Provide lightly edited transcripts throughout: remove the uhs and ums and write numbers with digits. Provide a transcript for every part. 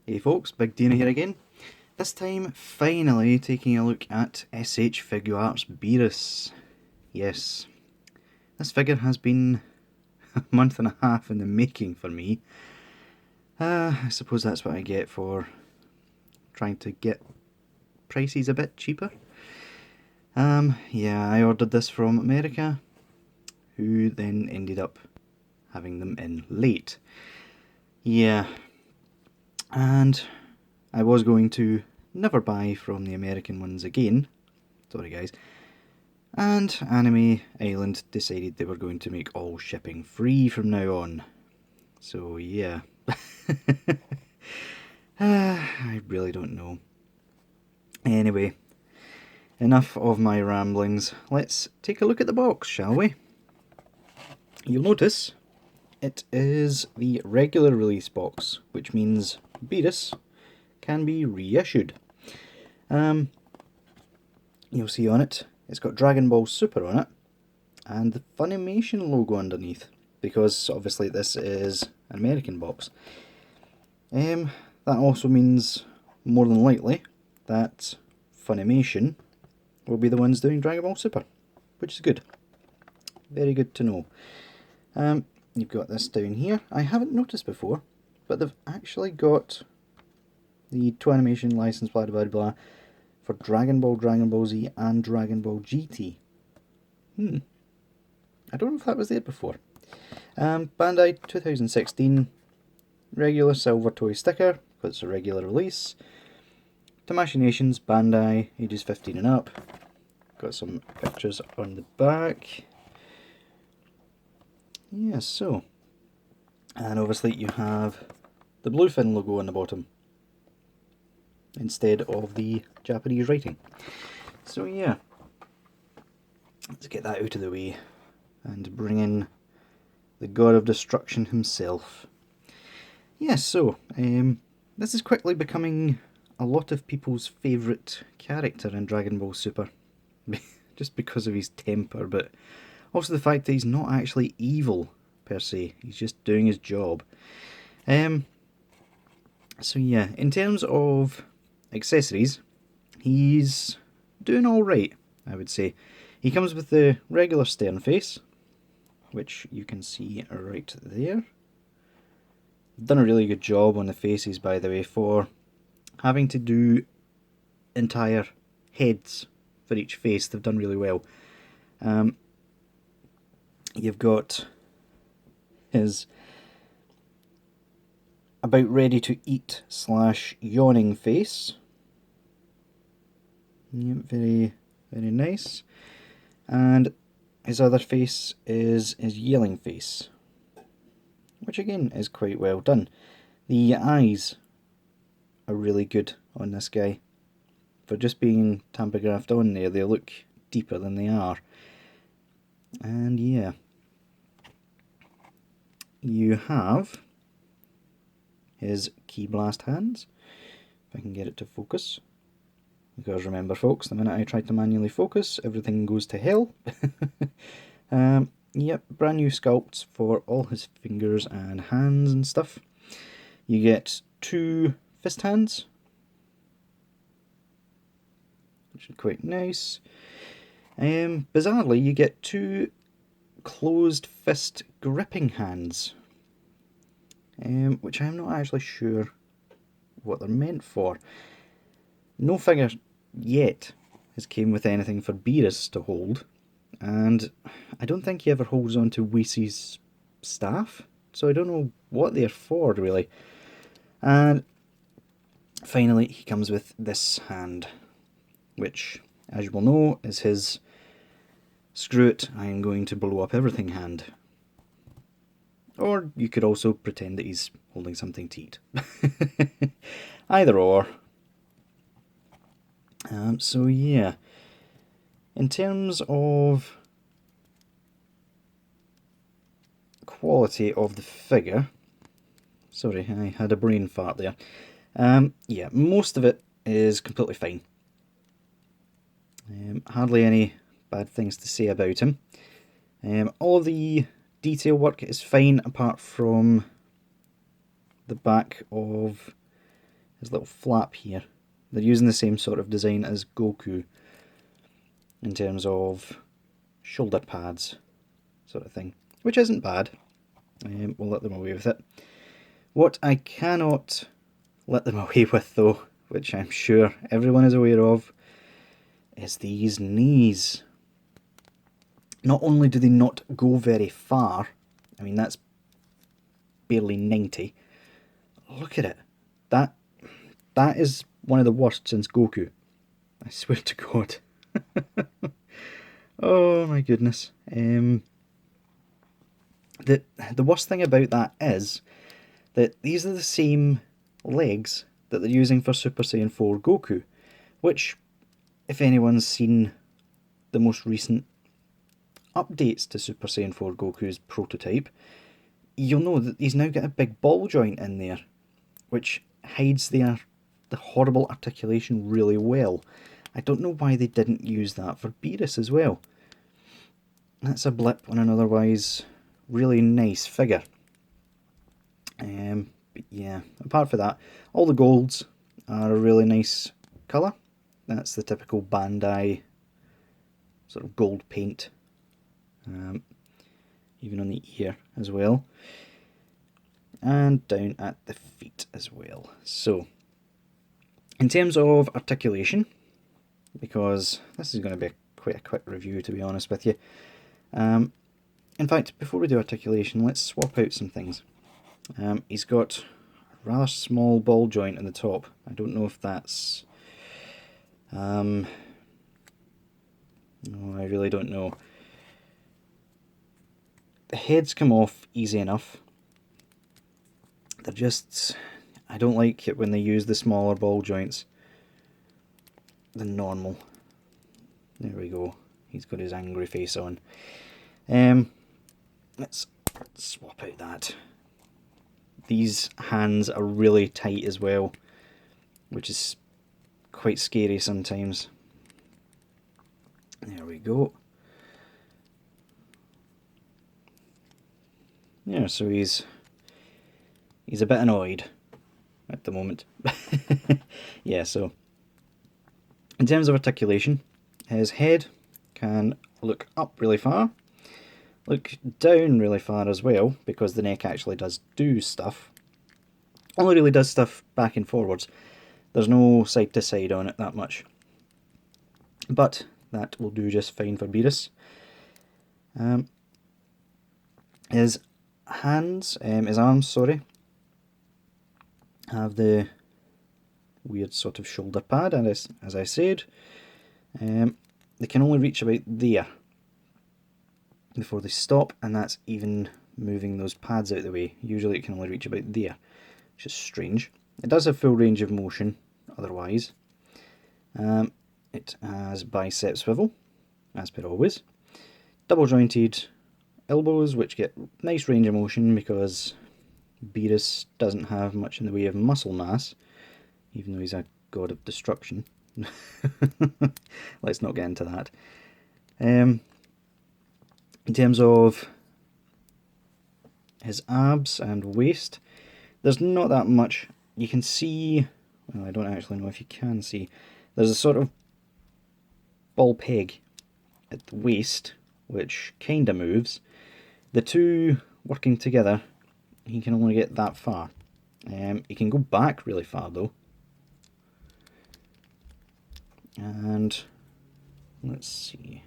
Hey folks, Big Deano here again. This time, finally taking a look at SH Figuarts Beerus. Yes, this figure has been a month and a half in the making for me. I suppose that's what I get for trying to get prices a bit cheaper. Yeah, I ordered this from America, who then ended up having them in late. Yeah, and I was going to never buy from the American ones again, sorry guys, and Anime Island decided they were going to make all shipping free from now on. So yeah, I really don't know. Anyway, enough of my ramblings, let's take a look at the box, shall we? You'll notice it is the regular release box, which means Beerus can be reissued. You'll see on it, it's got Dragon Ball Super on it, and the Funimation logo underneath, because obviously this is an American box. That also means, more than likely, that Funimation will be the ones doing Dragon Ball Super, which is good. Very good to know. You've got this down here. I haven't noticed before, but they've actually got the Toonimation license, blah blah blah, for Dragon Ball Z, and Dragon Ball GT. I don't know if that was there before. Bandai 2016, regular silver toy sticker, because it's a regular release. Tamashii Nations, Bandai, ages 15 and up. Got some pictures on the back. Yeah, so. And obviously you have the Bluefin logo on the bottom, instead of the Japanese writing. So yeah, let's get that out of the way and bring in the God of Destruction himself. Yes, so this is quickly becoming a lot of people's favourite character in Dragon Ball Super, just because of his temper, but also the fact that he's not actually evil per se, he's just doing his job. So yeah, in terms of accessories, he's doing alright, I would say. He comes with the regular stern face, which you can see right there. Done a really good job on the faces, by the way, for having to do entire heads for each face. They've done really well. You've got his about ready to eat / yawning face. Yep, very, very nice. And his other face is his yelling face, which again is quite well done. The eyes are really good on this guy. For just being tampographed on there, they look deeper than they are. And yeah, you have his Ki Blast hands, if I can get it to focus. Because remember folks, the minute I try to manually focus, everything goes to hell. Yep, brand new sculpts for all his fingers and hands and stuff. You get 2 fist hands, which is quite nice. Bizarrely, you get 2 closed fist gripping hands, which I'm not actually sure what they're meant for. No figure yet has came with anything for Beerus to hold, and I don't think he ever holds on to Whis' staff, so I don't know what they're for really. And finally he comes with this hand, which, as you will know, is his screw it, I am going to blow up everything hand. Or you could also pretend that he's holding something to eat. Either or. So yeah, in terms of quality of the figure, sorry, I had a brain fart there. Yeah, most of it is completely fine. Hardly any bad things to say about him. All of the detail work is fine, apart from the back of his little flap here. They're using the same sort of design as Goku in terms of shoulder pads sort of thing, which isn't bad. We'll let them away with it. What I cannot let them away with though, which I'm sure everyone is aware of, is these knees. Not only do they not go very far, I mean that's barely 90. Look at it. That is one of the worst since Goku. I swear to God. Oh my goodness. The worst thing about that is that these are the same legs that they're using for Super Saiyan 4 Goku, which, if anyone's seen the most recent updates to Super Saiyan 4 Goku's prototype, you'll know that he's now got a big ball joint in there, which hides the horrible articulation really well. I don't know why they didn't use that for Beerus as well. That's a blip on an otherwise really nice figure. But yeah, apart from that, all the golds are a really nice colour. That's the typical Bandai sort of gold paint. Even on the ear as well. And down at the feet as well. So, in terms of articulation, because this is going to be quite a quick review to be honest with you. In fact, before we do articulation, let's swap out some things. He's got a rather small ball joint in the top. I don't know if that's... no, I really don't know. The heads come off easy enough. They're just... I don't like it when they use the smaller ball joints than normal. There we go. He's got his angry face on. Let's swap out that. These hands are really tight as well, which is quite scary sometimes. There we go. Yeah, so he's a bit annoyed at the moment. Yeah, so in terms of articulation, his head can look up really far, look down really far as well, because the neck actually does do stuff. Only really does stuff back and forwards. There's no side to side on it that much. But that will do just fine for Beerus. His hands, his arms, sorry, have the weird sort of shoulder pad, and as I said, they can only reach about there before they stop, and that's even moving those pads out of the way. Usually it can only reach about there, which is strange. It does have full range of motion otherwise. It has bicep swivel, as per always. Double jointed elbows, which get nice range of motion because Beerus doesn't have much in the way of muscle mass, even though he's a god of destruction. Let's not get into that. In terms of his abs and waist, there's not that much. You can see, well, I don't actually know if you can see, there's a sort of ball peg at the waist, which kind of moves. The two working together, he can only get that far. He can go back really far though. And let's see.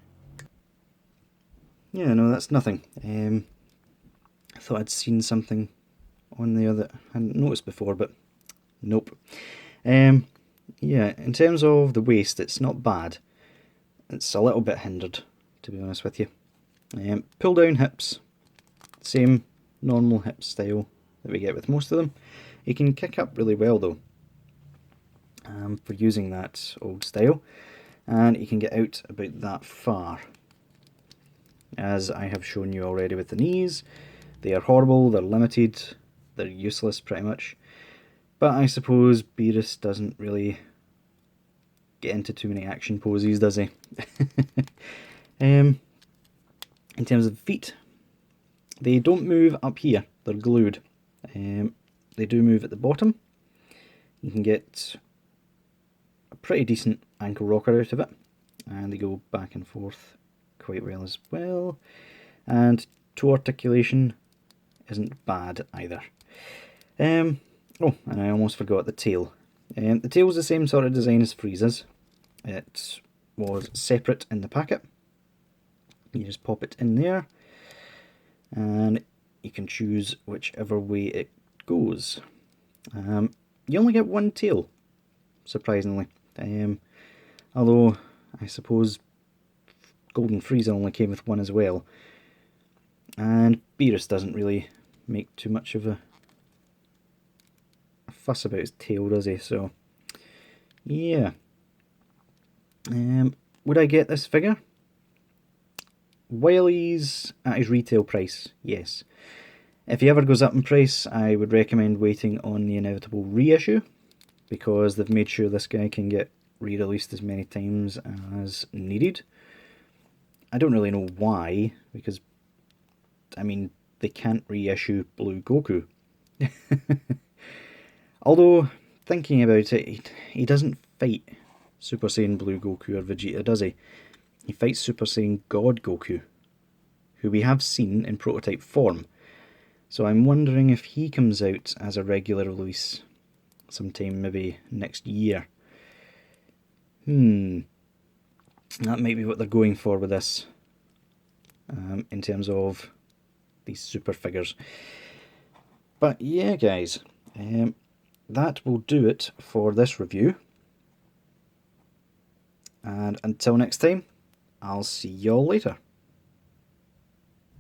Yeah, no, that's nothing. I thought I'd seen something on there that I hadn't noticed before, but nope. Yeah, in terms of the waist, it's not bad. It's a little bit hindered, to be honest with you. Pull down hips, same normal hip style that we get with most of them. He can kick up really well though, for using that old style, and he can get out about that far. As I have shown you already with the knees, they are horrible, they're limited, they're useless pretty much. But I suppose Beerus doesn't really get into too many action poses, does he? In terms of feet, they don't move up here, they're glued. They do move at the bottom. You can get a pretty decent ankle rocker out of it, and they go back and forth quite well as well. And toe articulation isn't bad either. Oh, and I almost forgot the tail. The tail was the same sort of design as Frieza's. It was separate in the packet. You just pop it in there, and you can choose whichever way it goes. You only get one tail, surprisingly. Although, I suppose Golden Frieza only came with one as well. And Beerus doesn't really make too much of a fuss about his tail, does he? So, yeah. Would I get this figure? While he's at his retail price, yes. If he ever goes up in price, I would recommend waiting on the inevitable reissue, because they've made sure this guy can get re-released as many times as needed. I don't really know why, because, I mean, they can't reissue Blue Goku. Although, thinking about it, he doesn't fight Super Saiyan Blue Goku or Vegeta, does he? He fights Super Saiyan God Goku, who we have seen in prototype form. So I'm wondering if he comes out as a regular release sometime maybe next year. That might be what they're going for with this, in terms of these super figures. But yeah, guys, that will do it for this review. And until next time, I'll see y'all later.